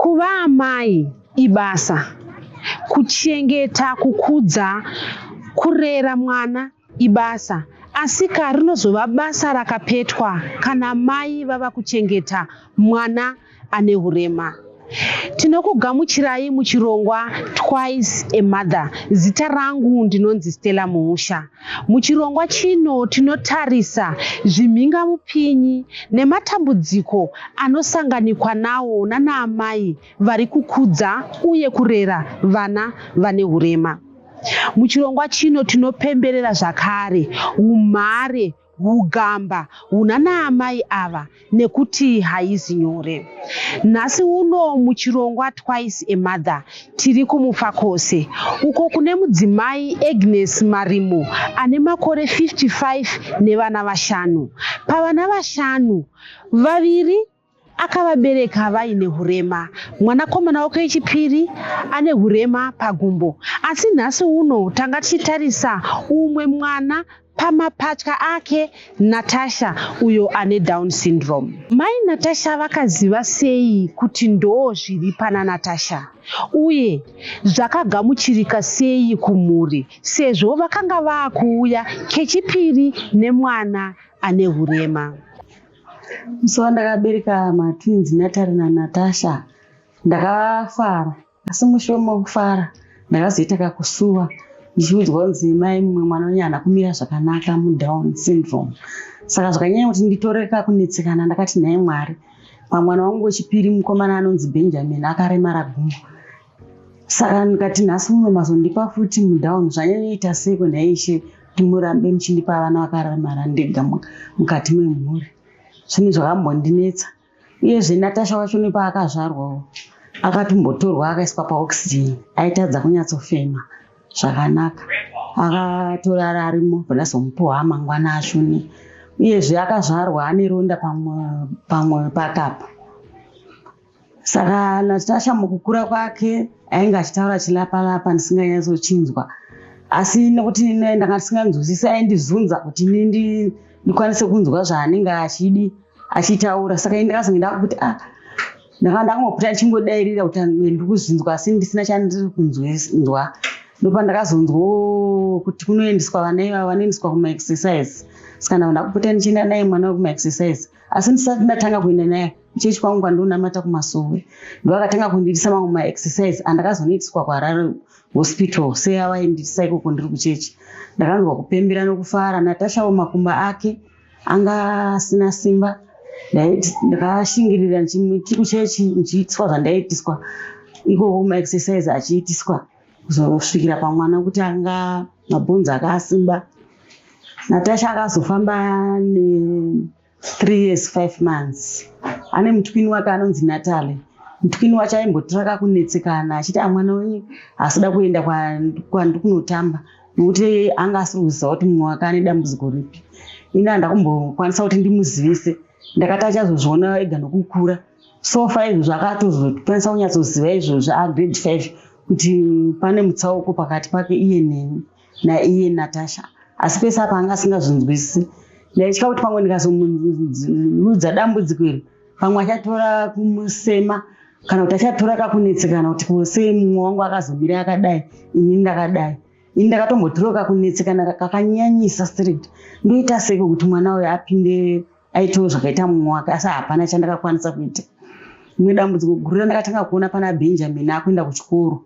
Kuva amai ibasa, kuchengeta, kukudza, kurera mwana ibasa, asi rinozova basa rakapetwa kana mai vava kuchengeta mwana ane hurema. Tinokugamuchirai muchirongwa Twice a Mother. Zita rangu ndinonzi Stella Muhusha. Muchirongwa chino tinotarisa zvimhingamupinyi nematambudziko anosanganikwa nawo nana amai vari kukudza uye kurera vana vane hurema. Muchirongwa chino tinopemberera zvakare umhare hugamba hunana amai ava nekuti haizi nyore. Nhasi uno muchirongwa Twice a Mother tiri kuMufakose uko kune mudzimai Agnes Marimo ane makore 55 nevana 5. Pavana 5, 2 akavabereka vaine hurema. Mwanakomana wake wechipiri ane hurema pagumbo. Asi nhasi uno tanga tichitarisa umwe mwana pamapatya ake, Natasha uyo ane Down syndrome. Mai Natasha vakaziva sei kuti ndo zviri pana Natasha uye zvakagamuchirika sei kumhuri sezvo vakanga vakuuya kechipiri nemwana ane hurema. Musi ndakabereka matwins Natari naNatasha ndakafara, asi mushure mokufara ndakazoita kakusuwa ndichiudzwa kunzi mai mumwe mwana unyana kumira zvakanaka muDown syndrome. Saka zvakanyanya kuti nditoreka kunetsekana, ndakati nhaye Mwari, pamwana wangu wechipiri mukomana anonzi Benjamin akaremara gumbo. Saka ndikati nhasi uno mazondipa futi muDown zvanyanyoita sei kunhaye Ishe kuti murambe muchindipa vana vakaremara ndega mukati memhuri. Zvinhu zvakambondinetsa. Uyezve Natasha wacho nepaakazvarwawo akatombotorwa akaiswa paoxygen, aitadza kunyatsofema zvakanaka. Akatorara arimo ndazomupuwa mangwana ashuni. Uyezve akazvarwa ane ronda pamwe pakapa. Saka Natasha mukukura kwake ainge achitaura chilapa-lapa ndisinganyatsochinzwa. Asi nekuti ndanga ndisinganzwisisi aindizunza kuti ndikwanise kunzwa zvaanenge achitaura. Saka ndakazonge ndakuti ndakangopota ndichingodairira kuti ndikuzvinzwa asi ndisina chandiri kunzwa. Ndopa ndakazonzwa kuti kunoendeswa vana ivava vanoendeswa kuma-exercise. Saka ndakupota ndichienda naye mwana kuma-exercise. Asi ndisati ndatanga kuenda naye kuchechi kwangu kwandonamata kumasowe ndokatanga kundiitisa mamwe ma-exercise andakazonoitiswa kuHarare hospital seavainditisa ikoko ndiri kuchechi. Ndakanzwa kupembera nokufara. Natasha makumba ake anga asina simba. Ndakashingirira kuchechi ndichiitiswa zvandaitiswa ikoko kuma-exercise achiitiswa kusvikira pamwana kuti anga mabhonzo akasimba. Natasha akazofamba 3 years 5 months. Ane mutwini wake anonzi Natali. Mutwini wacho aimbotiraka kunetsekana achiti mwana wenyu asida kuenda kwandikunotamba nokuti anga asiri kuziva kuti mumwe wake ane dambudziko ripi. Ini handakumbokwanisa kuti ndimuzivise. Ndakati achazozviona ega nokukura. Sofa izvozvo akatozokwanisa kunyatsoziva izvozvo grade 5 kuti pane mutsauko pakati pake iye naiye Natasha. Asi pese apa anga asingazvinzwisisi. Ndaitya kuti pamwe ndikazomudza dambudziko iri pamwe achatora kumusema kana kuti achatora kakunetsekana kuti sei mumwe wangu akazomira akadai ini ndakadai. Ini ndakatombotora kakunetsekana kakanyanyisa straight. Ndoita seiko kuti mwana uyu apinde aitewo zvakaita mumwe wake asi hapana chandakakwanisa kuita. Rimwe dambudziko guru randakatanga kuona pana Benjamin akuenda kuchikoro.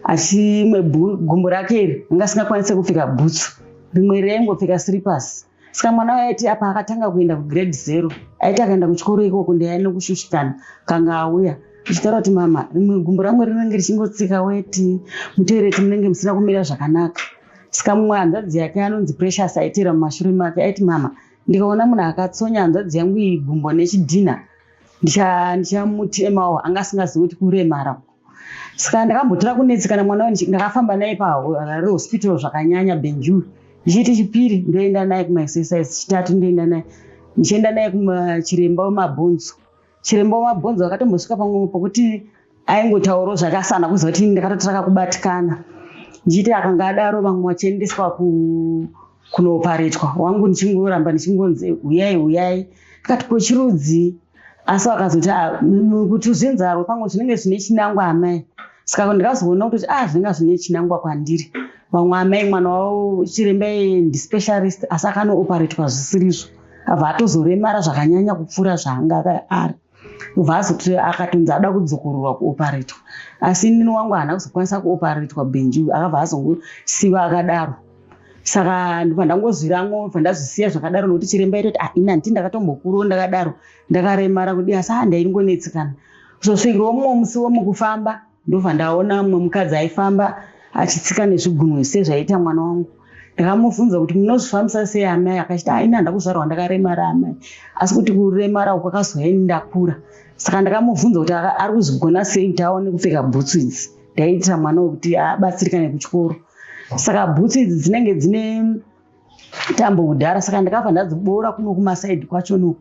Achimwe gumbo rake iri anga asingakwanise kupfeka bhutsu. Rimwe raingopfeka slippers. Saka mwana waiti apa akatanga kuenda kugrade 0 aiti akaenda kuchikoro ikoko ndaiane kushushikana kanga auya achitaura kuti mama rimwe gumbo rangu rinenge richingotsika weti mutoireti munenge musina kumira zvakanaka. Saka mumwe hanzvadzi yake anonzi Precious aitira mumashure make aiti mama ndikaona munhu akatsonya hanzvadzi yangu iyi gumbo nechidhina ndichamutemawo anga asingazivi kuti kuremara. Saka ndakambotora kunetsekana mwana wayo ndakafamba naye paHarare hospital zvakanyanya Benjuru. Ndichiti chipiri ndoenda naye kuma-exercise, chitatu ndichienda naye kumachiremba wemabhonzo. Chiremba wemabhonzo akatombosvika pamwe pokuti aingotaurawo zvakasana kuziva kuti ndakatotraka kubatikana. Ndichiti akanga adaro vamwe vachiendeswa kunoparetwa wangu ndichingoramba ndichingonzi uyai uyai. Ndikati ko chirudzi asi vakazoti kuti zvenzaro pamwe zvinenge zvine chinangwa amai. Saka ndikazoona kuti zvinenge zvine chinangwa kwandiri. Vamwe amai mwana wavo chiremba ndispecialist asi akanooparetwa zvisirizvo. Abva atozoremara zvakanyanya kupfuura zvaanga ari. Ubva azoti akatonzi ada kudzokororwa kuoparetwa. Asi nini wangu haana kuzokwanisa kuoparetwa bhenji, akabva azongosiiwa akadaro. Saka ndibva ndangozviramwo, ndibva ndazvisiya zvakadaro nokuti chiremba itoti ina ndini ndakatombokurawo ndakadaro ndakaremara kudi asi ndaingonetsekana. Kuzosvikirawo mumwe musi womukufamba ndobva ndaona mumwe mukadzi aifamba achitsika nezvigunwe sezvaita mwana wangu. Ndakamubvunza kuti munozvifambisa sei amai? Akachiti ina ndakuzvarwa ndakaremara amai, asi kuti kuremara uku kwakazoenda ndakura. Saka ndakamubvunza kuti ari kuzvigona sei kuti aone kupfeka bhutsu idzi. Ndaiitira mwana wekuti abatsirikane kuchikoro. Saka bhutsu idzi dzinenge dzine tambo kudhara, saka ndakabva ndadziboora kuno kumasaidhi kwacho noku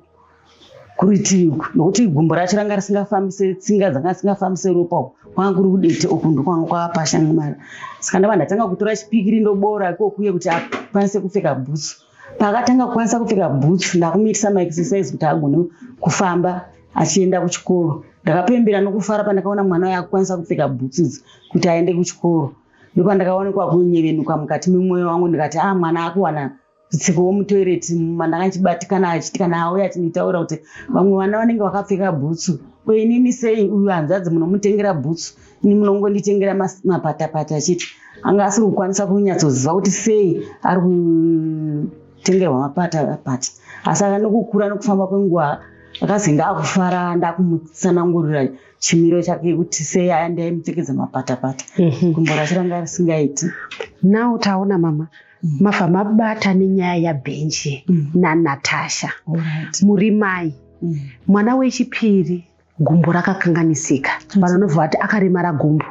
kuritivi nokuti gumbo racho ranga risingafambise tsinga dzanga dzisingafambise ropa uku kwanga kuri kudete uku ndokwanga kwapashanimara. Saka ndabva ndatanga kutora chipikiri ndoboora ikokuye kuti akwanise kupfeka bhutsu. Pakatanga kukwanisa kupfeka bhutsu ndakumuitisa maexercise kuti agone kufamba achienda kuchikoro. Ndakapembera nokufara pandakaona mwana waye akukwanisa kupfeka bhutsu idzi kuti aende kuchikoro. Ndopandakaonekwa kunyevenuka mukati memwoyo wangu ndikati mwana akuwana kutsikawo mutoireti. Mandakanchibatikana achiti kana auya achinitaura kuti vamwe vana vanenge vakapfeka bhutsu. Inini sei uyu hanzvadzi munomutengera bhutsu, ini munongonditengera mapatapata achiti anga asiri kukwanisa kunyatsoziva kuti sei ari kutengerwa mapatapata. Asi nokukura nokufamba kwenguva akazi ndaakufara ndakumutsanangurira chimiro chake kuti sei ndaimupfekedza mapatapata. Gumbo racho ranga risingaiti. Now taona mama mabva mabata nenyaya yabhenji naNatasha. Muri mai, mwana wechipiri gumbo rakakanganisika. Vanobva vati akaremara gumbo.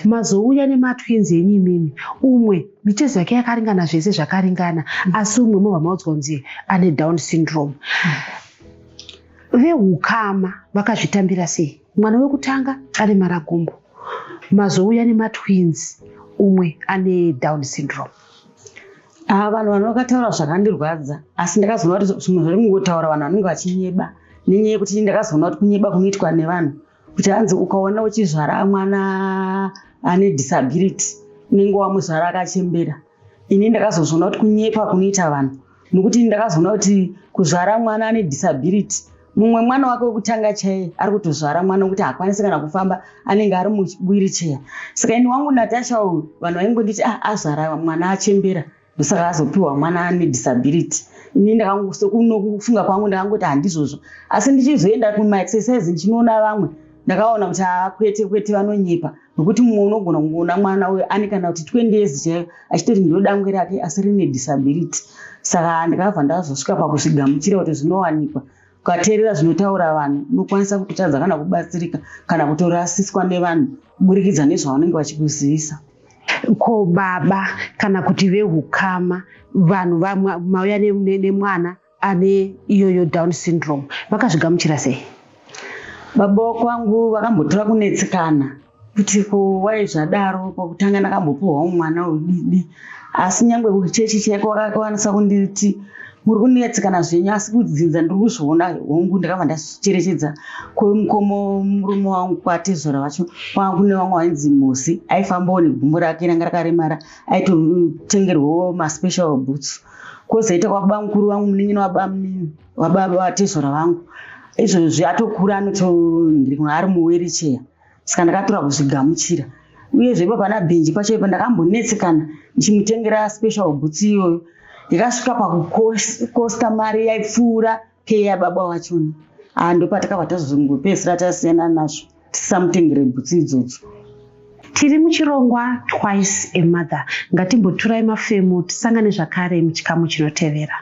Mazouya nematwinzi enyu imimi. Umwe mitezo yake yakaringana zvese zvakaringana, asi umwe mobva maudzwa kunzi ane Down syndrome. Vehukama vakazvitambira sei? Mwana wekutanga aremara gumbo, mazouya nematwinzi, umwe ane Down syndrome. Vanhu vakataura zvakandirwadza, asi ndakazoona kuti zvimwe zviri mungotaura vanhu vanenge vachinyeba. Nenyaya yekuti ndakazoona kuti kunyeba kunoitwa nevanhu, kuti hanzi ukaona uchizvara mwana ane disability unenge wamuzvara akachembera. Ini ndakazozviona kuti kunyepa kunoita vanhu, nokuti ndakazoona kuti kuzvara mwana ane disability, mumwe mwana wake wekutanga chaiye ari kutozvara mwana wekuti haakwanisi kana kufamba, anenge ari muwheelchair. Saka ini wangu Natasha uyu vanhu vaingonditi azvara mwana achembera, ndosaka azopiwa mwana ane disability. Ini ndakafunga kwangu ndakangoti handizvozvo, asi ndichizoenda kumaexercise ndichinoona vamwe ndakaona kuti kwete vanonyepa, nokuti mumwe unogona kungoona mwana uyu ane kana kuti 20 years chaiyo achitoti ndodangwe rake asi rine disability. Saka ndikabva ndazosvika pakuzvigamuchira kuti zvinowanikwa, ukateerera zvinotaura vanhu unokwanisa kutotadza kana kubatsirika kana kutorasiswa nevanhu kuburikidza nezvavanenge vachikuzivisa. Ko baba kana kuti vehukama, vanhu mauya nemwana ane iyoyo Down syndrome, vakazvigamuchira sei? Baba kwangu vakambotora kunetsekana kuti waizvadaro pakutanga ndakambopiwawo mwana udidi, asi nyangwe kuchechi chake wakakwanisa kunditi muri kunetsekana zvenyu, asi kudzinza ndiri kuzviona hongu. Ndakabva ndacherechedza kwemukomo murume wangu kwatezora vacho kwangu nevamwe vainzi Mosi, aifambawo negumbo rake ranga rakaremara, aitotengerwawo maspecial boots. Kwozoita kwababa mukuru wangu munin'ina wababa vatezora vangu, izvozvi atokura ndiri kuno ari muwheelchair. Saka ndakatora kuzvigamuchira, uyezve ipo pana bhenji pacho ipo ndakambonetsekana ndichimutengera special boots iyoyo. Ndikasvika pakukosta mari yaipfuura pei yababa wachona. Ndopatakabva tazongopedzisira tasiyana nazvo tisamutengere bhutsi idzodzo. Tiri muchirongwa Twice a Mother. Ngatimboturai mafemo tisangane zvakare muchikamu chinotevera.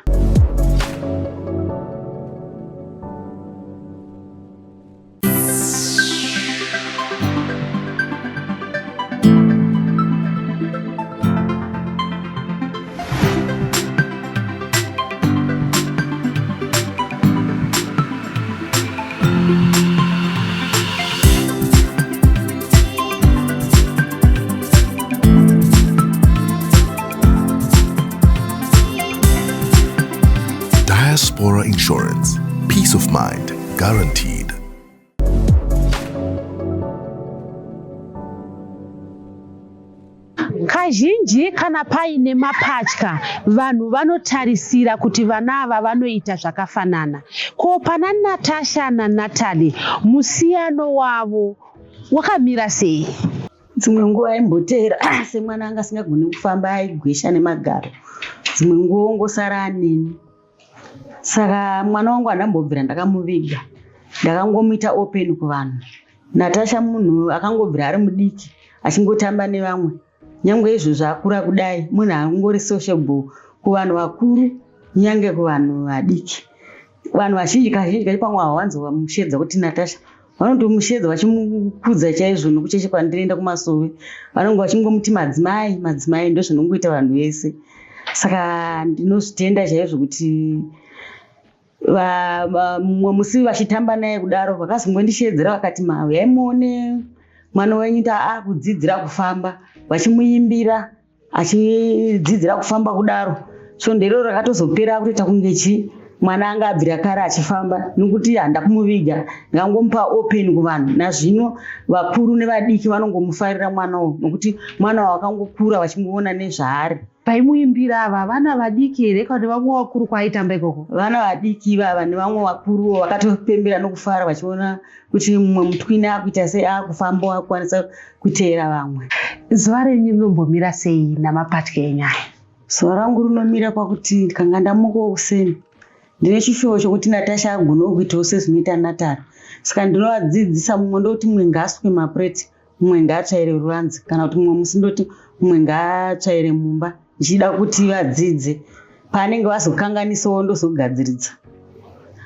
Diaspora Insurance. Peace of mind guaranteed. Kazhinji kana paine mapatya vanhu vanotarisira kuti vana ava vanoita zvakafanana. Ko pana Natasha naNatalie musiyano wavo wakamira sei? Dzimwe nguva aimbotera semwana anga asingagoni kufamba aigwesha nemagaro. Dzimwe nguva ongosara anini. Saka mwana wangu andambobvira ndakamuviga. Ndakangomuita open kuvanhu. Natasha munhu akangobvira ari mudiki achingotamba nevamwe. Nyangwe izvozvo akura kudai munhu angori sociable kuvanhu vakuru nyange kuvanhu vadiki. Vanhu vazhinji kazhinji pamwe hawanzomushedza kuti Natasha. Vanotomushedza vachimukudza chaizvo nokucheche kwandinoenda kumasove. Vanonge vachingomuti madzimai ndo zvinongoita vanhu vese. Saka ndinozvitenda chaizvo kuti mumwe musi vachitamba naye kudaro vakazongondishedzera vakati uyai muone mwana wenyu akudzidzira kufamba, vachimuimbira achidzidzira kufamba kudaro. So ndero rakatozopera kutoita kunge mwana anga abvira kare achifamba nokuti handakumuviga, ndangomupa open kuvanhu. Nazvino vakuru nevadiki vanongomufarira mwanawo nokuti mwana wakangokura vachingoona nezvaari. Paimuimbira ava vana vadiki here kana vamwe vakuru kwaaitamba ikoko? Vana vadiki vava nevamwe vakuru vakatopembera nokufara vachiona kuti mumwe mutwini akuita sei akufamba akukwanisa kuteera vamwe. Zuva renyu rinombomira sei namapatya enyaya? Zuva rangu rinomira pakuti ndikanga ndamuka useni ndine chifewo chokuti Natasha agonawo kuitawo sezvinoita Natalie. Saka ndinovadzidzisa mumwe ndoti mumwe ngaaswe mapureti, mumwe ngaatsvaire ruvanzi, kana kuti mumwe musi ndoti mumwe ngaatsvaire mumba, ndichida kuti vadzidze. Paanenge vazokanganisawo ndozogadziridza.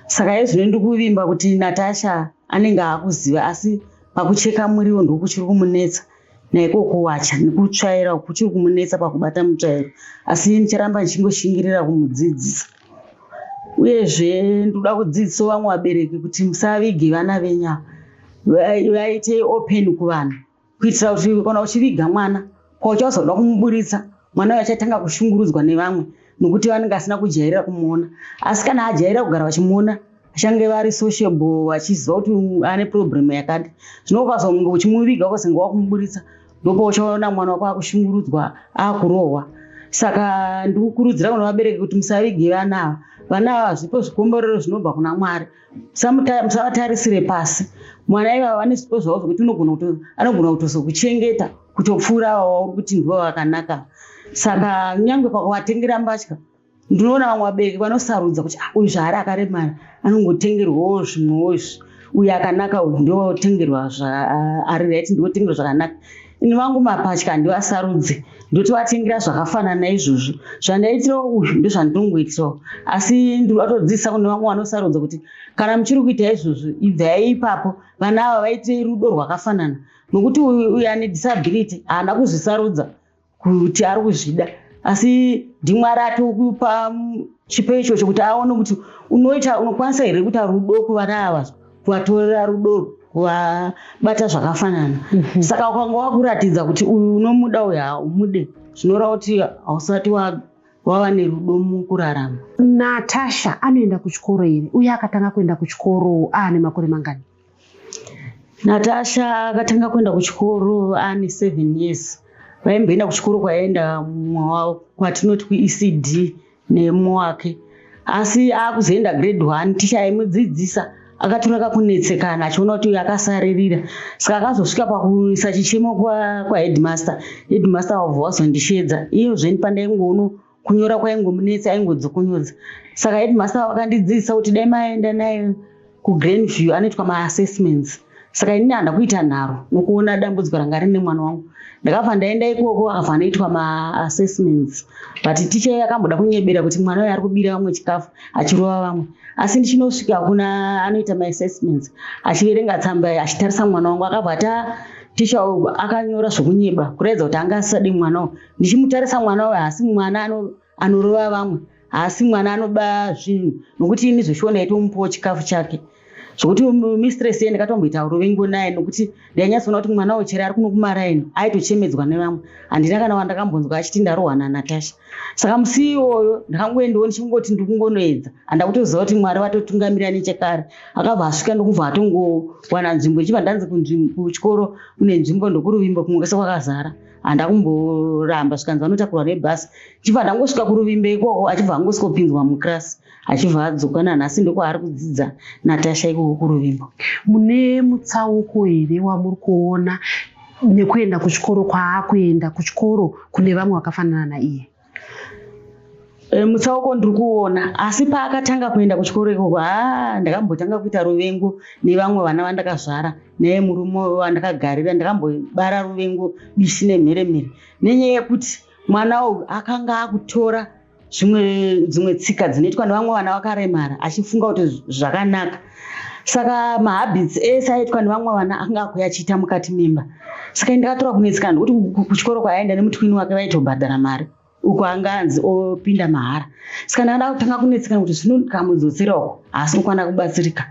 Saka izvino ndikuvimba kuti Natasha anenge akuziva, asi pakucheka muriwo ndokuchiri kumunetsa. Naiko kuwacha nekutsvaira kuchiri kumunetsa pakubata mutsvairo. Asi ndicharamba ndichingoshingirira kumudzidzisa. Uyezve ndoda kudzidzisa vamwe vabereki kuti musavige vana venyu, vaite open kuvanhu, kuitira kuti kana uchiviga mwana kwauchazoda kumuburitsa mwana uyu achatanga kushungurudzwa nevamwe nokuti vanenge vasina kujairira kumuona. Asi kana ajairira kugara vachimuona achange vari sociable vachiziva kuti ane problem yakati, zvino ukazonge uchimuviga ukazenge wakumuburitsa ndopauchaona mwana wako akushungurudzwa akurohwa. Saka ndikukurudzira kuna vabereki kuti musavige vana ava. Vana ava zvipo zvikomborero zvinobva kuna Mwari. Musavatarisire pasi. Mwana ivava vane zvipo zvavo zvokuti anogona kutozokuchengeta kutopfuura wauri kuti ndivo vakanaka. Saka nyangwe pakuvatengera mbatya ndinoona vamwe vabereki vanosarudza kuti uyu zvaari akaremara anongotengerwawo zvimwewo izvi, uyu akanaka uyu ndotengerwa ari right ndotengerwa zvakanaka. Ini vangu mapatya handivasarudze, ndotovatengera zvakafanana izvozvo. Zvandaitirawo uyu ndozvandinongoitirawo. Asi ndinotodzidzisa kune vamwe vanosarudza kuti kana muchiri kuita izvozvo ibvai ipapo vana ava vaite rudo rwakafanana. Nokuti uyu ane disability haana kuzvisarudza kuti ari kuzvida, asi ndiMwari atokupa chipo ichocho kuti aone kuti unokwanisa here kuita rudo kuvana ava, kuvatorera rudo, kuvabata zvakafanana. Saka ukanga wakuratidza kuti uyu unomuda uyu haumude, zvinoreva kuti hausati wava nerudo mukurarama. Natasha anoenda kuchikoro here uye akatanga kuenda kuchikoro aane makore mangani? Natasha akatanga kuenda kuchikoro aane 7 years. Vaimboenda kuchikoro kwaenda kwatinoti kuECD nemo wake. Asi akuzoenda grade 1 ticha aimudzidzisa akatoreka kunetsekana achiona kuti uyu akasaririra. Saka akazosvika pakuisa chichemo kwaheadmaster. Headmaster wabva wazondishedza. Iyozve pandaingoona kunyora kwaingomunetsa aingodzokunyodza. Saka headmaster vakandidzidzisa kuti dai maenda naye kuGrandview anoitwa maassessments. Saka inini handa kuita nharo nokuona dambudziko ranga rine mwana wangu. Ndakabva ndaenda ikoko akabva anoitwa maassessments. But ticha yakamboda kunyebera kuti mwana uyu ari kubira vamwe chikafu achirova vamwe. Asi ndichinosvika kuna anoita maassessments achiverenga tsamba achitarisa mwana wangu akabva ticha akanyora zvokunyeba kuratidza kuti anga asisadi mwana uyu. Ndichimutarisa mwana uyu haasi mwana anorova vamwe, haasi mwana anoba zvinhu, nokuti ini zvochiona itomupawo chikafu chake. Zvokuti mistress ye ndakatomboita urovengo naye nokuti ndainyatsoona kuti mwana uyu chero ari kuno kumaraini aitochemedzwa nevamwe. Handina kana wandakambonzwa achiti ndarohwa naNatasha. Saka musi iwoyo ndakangoendawo ndichingoti ndikungonoedza, handa kutoziva kuti Mwari vatotungamira nechekare. Akabva asvika ndokubva atongowana nzvimbo ichibva ndanzi kuchikoro kune nzvimbo ndokuruvimbo kumwe kwese kwakazara. handa kumboramba zvikanzi vanotakurwa nebhasi. Chibva ndangosvika kuruvimbe ikoko achibva angosvikopinzwa mukirasi achibva adzoka nanhasi ndokwaari kudzidza Natasha ikoko kuruvimbe. Mune mutsauko here wamuri kuona nekuenda kuchikoro kwaakuenda kuchikoro kune vamwe vakafanana naiye? Mutsauko ndiri kuona, asi paakatanga kuenda kuchikoro ikoko ndakambotanga kuita ruvengo nevamwe vana vandakazvara nemurume wandakagarira. Ndakambobara ruvengo bishi nemheremhere nenyaya yekuti mwana uyu akanga akutora dzimwe tsika dzinoitwa nevamwe vana vakaremara achifunga kuti zvakanaka. Saka mahabits ese aitwa nevamwe vana akanga akuya achiita mukati memba. Saka ndakatora kunetseka nekuti kuchikoro kwaaenda nemutwini wake vaitobhadhara mari uko anganzi opinda mahara. Saka ndakada kutanga kunetseka kuti zvino ndikamudzoserawo asi nokwana kubatsirika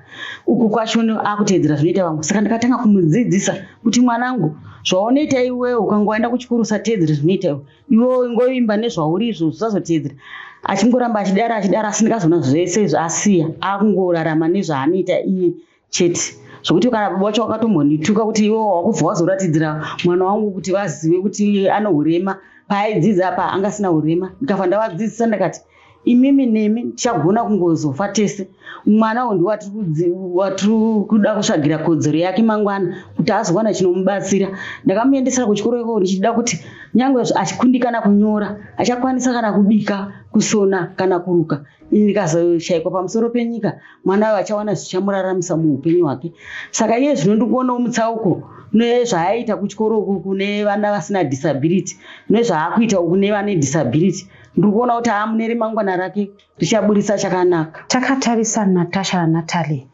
uku kwacho akuteedzera zvinoita vamwe. Saka ndakatanga kumudzidzisa kuti mwanangu, zvaunoita iwewe ukanga waenda kuchikoro usateedzere zvinoita iwewe ngoimba nezvauri izvo usazoteedzera. Achingoramba achidara asi ndikazoona zvese zvasiya akungorarama nezvaanoita iye chete. Zvokuti kana baba vacho wakatombondituka kuti iwewe wakubva wazoratidzira mwana wangu kuti vazive kuti ano urema. Paaidzidza apa angasina urema. Ndikabva ndavadzidzisa ndakati imimi nemi tichagona kungozofa tese. Mwana uyu ndiwatiri kuda kutsvagira kodzero yake mangwana kuti azowana chinomubatsira. Ndakamuendesera kuchikoro ikoko ndichida kuti nyangwe achikundikana kunyora achakwanisa kana kubika, kusona kana kuruka. Ini ndikazoshayikwa pamusoro penyika, mwana uyu achawana zvichamuraramisa muupenyu hwake. Saka iye zvino ndikuonawo mutsauko nezvaaita kuchikoro uku kune vana vasina disability nezvaakuita kune vane disability. Ndiri kuona kuti mune remangwana rake richaburisa chakanaka. Takatarisa Natasha naNatalie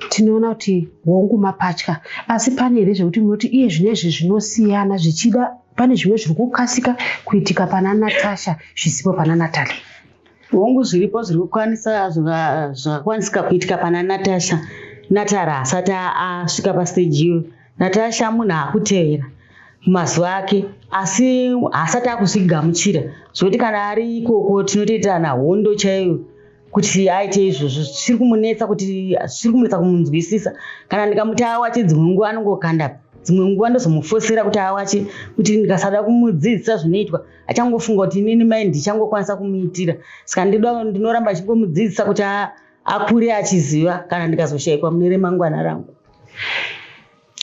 tinoona kuti hongu mapatya, asi pane here zvekuti munoti iye zvinezvi zvinosiyana zvichida pane zvimwe zviri kukasika kuitika pana Natasha zvisipo pana Natalie? Hongu zviripo zviri kukwanisa zvakakwanisika kuitika pana Natasha. Natalie asati asvika pastage iyo. Natasha munhu akutevera mazuva ake asi asati akuzvigamuchira zvokuti kana ari ikoko tinotoitana hondo chaiyo kuti aite izvozvo. Zviri kumunetsa kumunzwisisa. Kana ndikamuti awache dzimwe nguva anongokanda, dzimwe nguva ndozomufosera kuti awache, kuti ndikasada kumudzidzisa zvinoitwa achangofunga kuti inini mai ndichangokwanisa kumuitira. Saka ndinoramba achingomudzidzisa kuti akure achiziva kana ndikazoshayikwa mune remangwana rangu.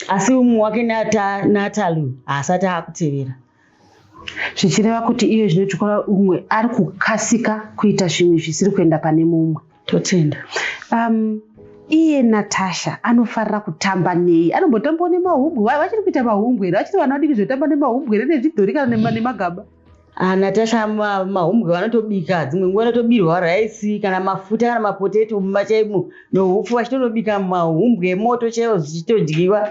Asi umwe wake Natalie asati akutevera. Zvichireva kuti iye zvinoitika umwe ari kukasika kuita zvimwe zvisiri kuenda pane mumwe. Totenda. Iye Natasha anofarira kutamba nei? Anombotambawo nemahumbwe? Vachiri kuita mahumbwe here? Vachiri vana vadiki zvotamba nemahumbwe here nezvidhori kana nemagaba? Natasha mahumbwe vanotobika, dzimwe nguva vanotobirwa raisi kana mafuta kana mapoteto mumba chaimo nohupfu vachitonobika mahumbwe emoto chaiwo zvichitodyiwa.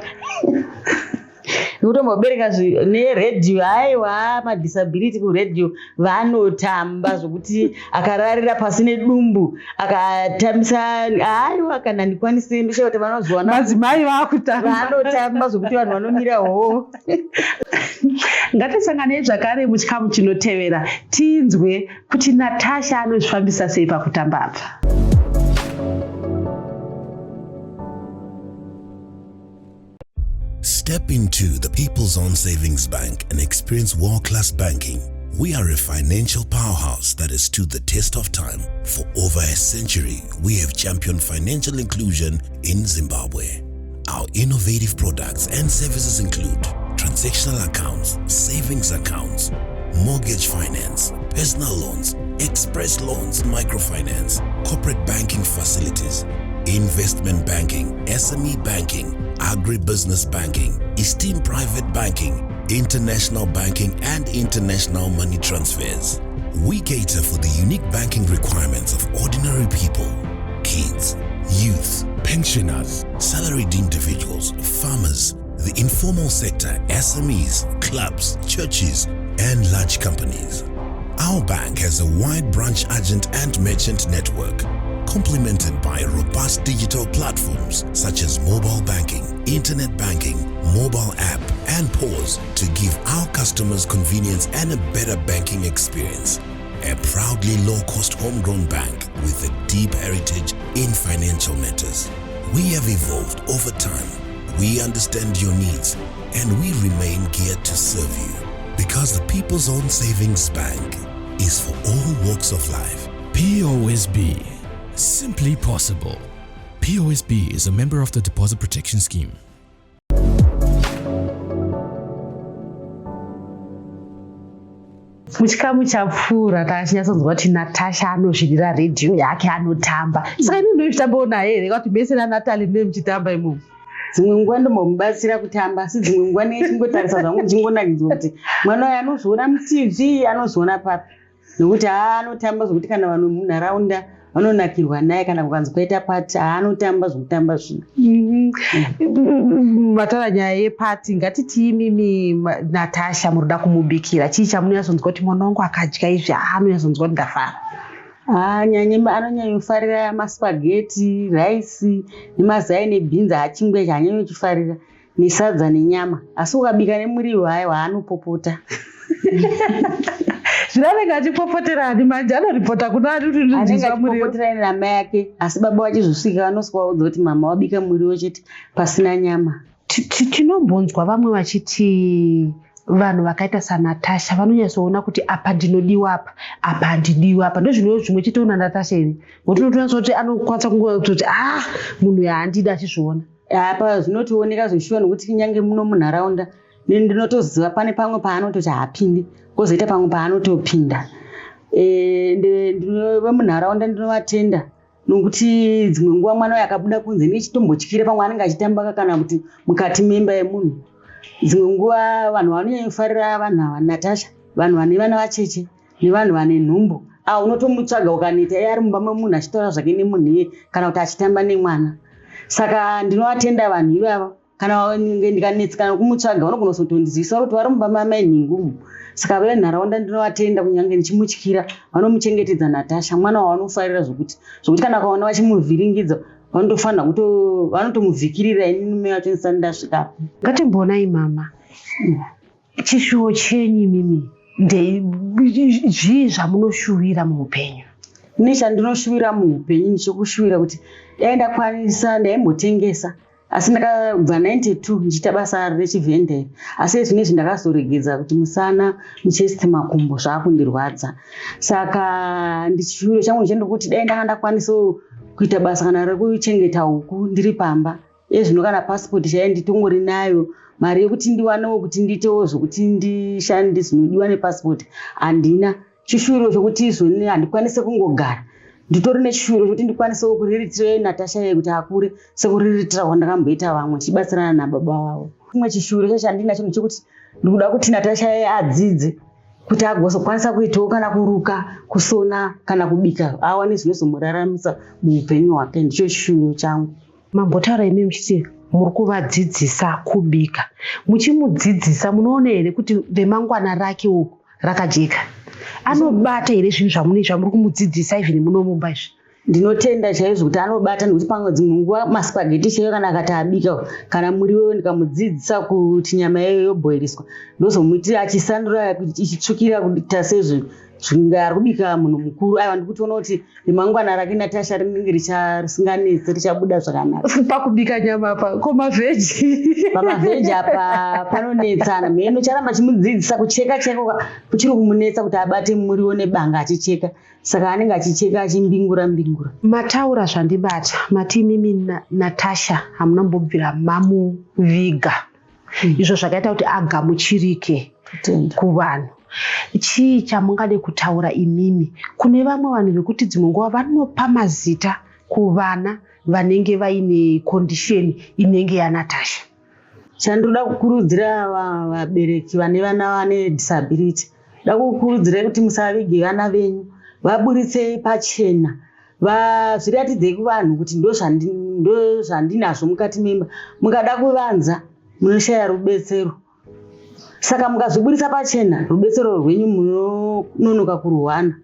Nekutombobereka neredhiyo, aiwa madisability kuredhiyo vanotamba zvokuti akararira pasi nedumbu akatambisa, aiwa kana ndikwanise ndoshaye kuti vanozwana madzimai vanotamba zvokuti vanhu vanomira hoho. Ngatisanganei zvakare muchikamu chinotevera tinzwe kuti Natasha anozvifambisa sei pakutamba apa. Step into the People's Own Savings Bank and experience world-class banking. We are a financial powerhouse that has stood the test of time. For over a century, we have championed financial inclusion in Zimbabwe. Our innovative products and services include transactional accounts, savings accounts, mortgage finance, personal loans, express loans, microfinance, corporate banking facilities, investment banking, SME banking, agribusiness banking, esteemed private banking, international banking, and international money transfers. We cater for the unique banking requirements of ordinary people, kids, youth, pensioners, salaried individuals, farmers, the informal sector, SMEs, clubs, churches, and large companies. Our bank has a wide branch agent and merchant network, complemented by robust digital platforms such as mobile banking, internet banking, mobile app, and POS to give our customers convenience and a better banking experience. A proudly low-cost homegrown bank with a deep heritage in financial matters. We have evolved over time. We understand your needs and we remain geared to serve you. Because the People's Own Savings Bank is for all walks of life. POSB. Simply possible. POSB is a member of the Deposit Protection Scheme. Muchikamu chapfuura tachinyatsodzwa kuti Natasha anozvidira redhiyo yake anotamba. Saka inini ndoitambawo naye here kuti mese naNatali mune muchitamba imomo. Dzimwe nguva ndombomubatsira kutamba asi dzimwe nguva nechingotarisa zvangu ndichingonakidzwa kuti mwana uyu anozviona muTV anozviona papi. Nokuti anotamba zvokuti kana vanhu munharaunda vanonakirwa naye kana kukanzi kwaita pati anotamba zvokutamba zvino. Mataura nyaya yepati ngatiti imimi Natasha munoda kumubikira chii chamunonyatsokunzwa kuti mwana wangu akadya izvi anonyatsokunzwa kuti ndafara? Anonyanyofarira maspageti, raisi nemazai nebhinzi achingwe chaanyanyochifarira nesadza nenyama. Asi ukabika nemuriwo hayi waanopopota. Zvinanenge achipopoterani manje anoripota kuna anenge namai yake asi baba vachizosvika vanosvaudza kuti mama wabika muriwo chete pasina nyama. Tinombonzwa vamwe vachiti vanhu vakaita saNatasha vanonyatsoona kuti apa ndinodiwa apa handidiwa apa. Ndozvinova zvimwe chitoona Natasha iri ngokuti unotonatsa kuti anokwanisa kungoti munhu yaandida achizviona. Apa zvinotooneka zveshuwa nokuti kunyange muno munharaunda ndinotoziva pane pamwe paanototi haapindi kozoita pamwe paanotopinda. Vemunharaunda ndinovatenda nokuti dzimwe nguva mwana uyu akabuda kunze nechitombotyiira pamwe anenge achitamba kana kuti mukati memba yemunhu. Dzimwe nguva vanhu vanonyanyofarira vanhu ava Natasha, vanhu vane vana vacheche nevanhu vane nhumbu. Unotomutsvaga ukaneta iye ari mumba memunhu achitaura zvake nemunhu iye kana kuti achitamba nemwana. Saka ndinovatenda vanhu ivava. Kana ndikanetsekana nokumutsvaga vanogona kuzotondizivisa kuti vari mumba mamai nhingumu. Saka venharaunda ndinovatenda kunyange ndichimutyira vanomuchengetedza Natasha mwana wavanofarira zvokuti kana kaona vachimuvhiringidza vanotomuvhikirira inini mai vacho ndisati ndasvikapo. Ngatimbonai mama, chishuwo chenyu mimi zvii zvamunoshuvira muupenyu? Ine chandinoshuvira muupenyu ndichokushuvira kuti dai ndakwanisa ndaimbotengesa. Asi ndakabva 92 ndichiita basa rechivhenderi. Asi zvinezvi ndakazoregedza kuti musana muchesti makumbo zvaakundirwadza. Saka ndichishuviro changu ndichendokuti dai ndanga ndakwanisa kuita basa kana rekuchengeta huku ndiri pamba. Zvino kana pasipoti chaiye nditongori nayo. Mari yekuti ndiwanewo kuti ndiitewo zvokuti ndishande zvinodiwa nepasipoti handina. Chishuviro chokuti izvoni handikwanise kungogara. Nditori nechishuviro chokuti ndikwanisewo kuriritira Natasha ye kuti akure sekuriritira kwandakamboita vamwe chibatsirana nababa vavo. Kumwe chishuviro chacho chandinacho ndechekuti ndikuda kuti Natasha ye adzidze kuti agozokwanisa kuitawo kana kuruka, kusona kana kubika awane zvinozomuraramisa muupenyu hwake. Ndicho chishuviro changu. Mambotaura imi muchiti muri kuvadzidzisa kubika. Muchimudzidzisa munoona here kuti remangwana rake uku rakajeka? Anobata here zvinhu zvamuri kumudzidzisa izvi nemunomumba izvi? Ndinotenda chaizvo kuti anobata nokuti pamwe dzimwe nguva maspageti chaiyo kana akati abika kana muriwo ndikamudzidzisa kuti nyama yayo yobhoiliswa ndozomuitira achisandura ichitsvukira kuita sezvo zvingari kubika munhu mukuru. Aiwa ndikutoona kuti remangwana rake Natasha rinenge risinganetsi richabuda zvakanaka. Pakubika nyama komavheji pamavheji apa panonetsana. Mheno charamba chimudzidzisa kucheka kuchiri kumunetsa kuti abate muriwo nebanga achicheka. Saka anenge achicheka achimbingura. Mataura zvandibata mati imimi Natasha hamunambobvira mamuviga. Izvo zvakaita kuti agamuchirike kuvanhu. Chii chamungade kutaura imimi kune vamwe vanhu vekuti dzimwe nguva vanopa mazita kuvana vanenge vaine kondisheni inenge yaNatasha? Chandoda kukurudzira vabereki vane vana vane disability, da kukurudzira kuti musavige vana venyu, vaburitse pachena, vazviratidzei kuvanhu kuti ndozvandinazvo mukati memba. Mukada kuvanza munoshaya rubetsero. Saka mukazviburitsa pachena rubetsero rwenyu munonoka kuruwana.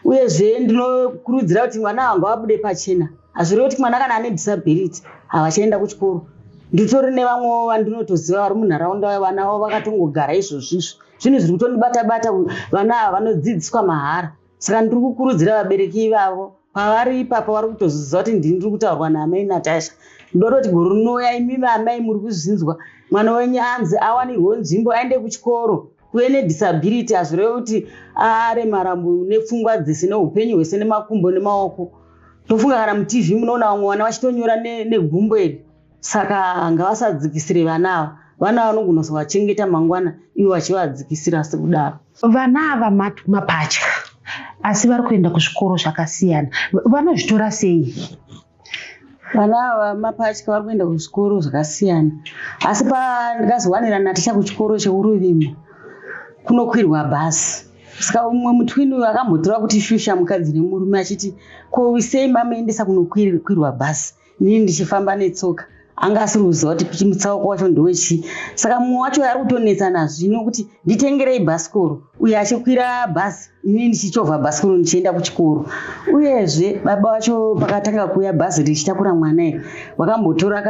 Uyezve ndinokurudzira kuti mwana wangu abude pachena. Hazvirevi kuti mwana kana ane disability havachaenda kuchikoro. Nditori nevamwe vandinotoziva vari munharaunda vana vavo vakatongogara izvozvizvo. Zvinhu zviri kutondibata-bata vana ava vanodzidziswa mahara. Saka ndiri kukurudzira vabereki ivavo pavari ipapo vari kutoziva kuti ndiri kutaurwa naamai Natasha. Ndinoda kuti gore rinouya imimi amai muri kuzvinzwa mwana wenyu anzi awanirwe nzvimbo aende kuchikoro kuve nedisability hazvireve kuti aremarambo nepfungwa dzese neupenyu hwese nemakumbo nemaoko. Tofunga kana mutv munoona vamwe vana vachitonyora negumbo iri. Saka ngavasadzikisire vana ava. Vana vanogona kuzovachengeta mangwana ivo vachivadzikisira sekudaro. Vana ava mapatya asi vari kuenda kuzvikoro zvakasiyana, vanozvitora sei? Vana ava mapatya vari kuenda kuzvikoro zvakasiyana, asi pandakazowanira Natasha kuchikoro cheuruvimo kunokwirwa bhazi. Saka umwe mutwini uyu akambotora kuti shusha mukadzi nemurume achiti, ko sei mamuendesa kunokwirwa bhazi inini ndichifamba netsoka? Anga asiri kuziva kuti mutsauko wacho ndowechi. Saka mumwe wacho ari kutonetsana zvino kuti nditengerei bhasikoro, uye achikwira bhazi inini ndichichovha bhasikoro ndichienda kuchikoro. Uyezve baba vacho pakatanga kuuya bhazi richitakura mwana iri, vakambotora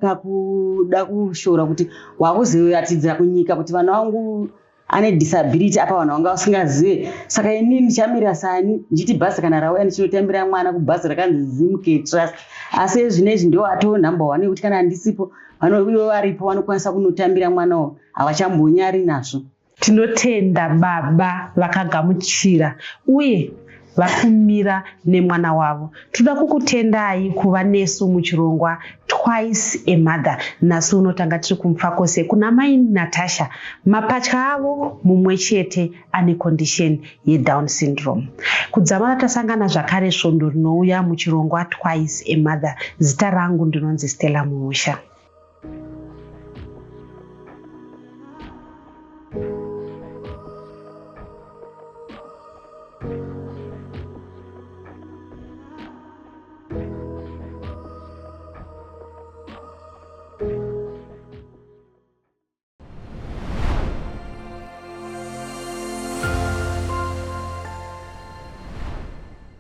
kakuda kushora kuti wakuzoratidza kunyika kuti vana vangu ane disability apa, vanhu vanga vasingazive. Saka inini ndichamira sani ndichiti bhazi kana rauya ndichinotambira mwana kubhazi rakanzi Zimuke Trust. Asi zvinezvi ndo atoo number 1 yekuti kana handisipo ivo varipo vanokwanisa kunotambira mwana uyu, havachambonyari nazvo. Tinotenda baba vakagamuchira uye vakumira nemwana wavo. Toda kukutendai kuva nesu muchirongwa Twice a Mother. Nasu unotanga tiri kumufakose kuna mai Natasha, mapatya avo mumwe chete ane condition yeDown syndrome. Kudzamana tasangana zvakare svondo rinouya muchirongwa Twice a Mother. Zita rangu ndinonzi Stella Mumusha.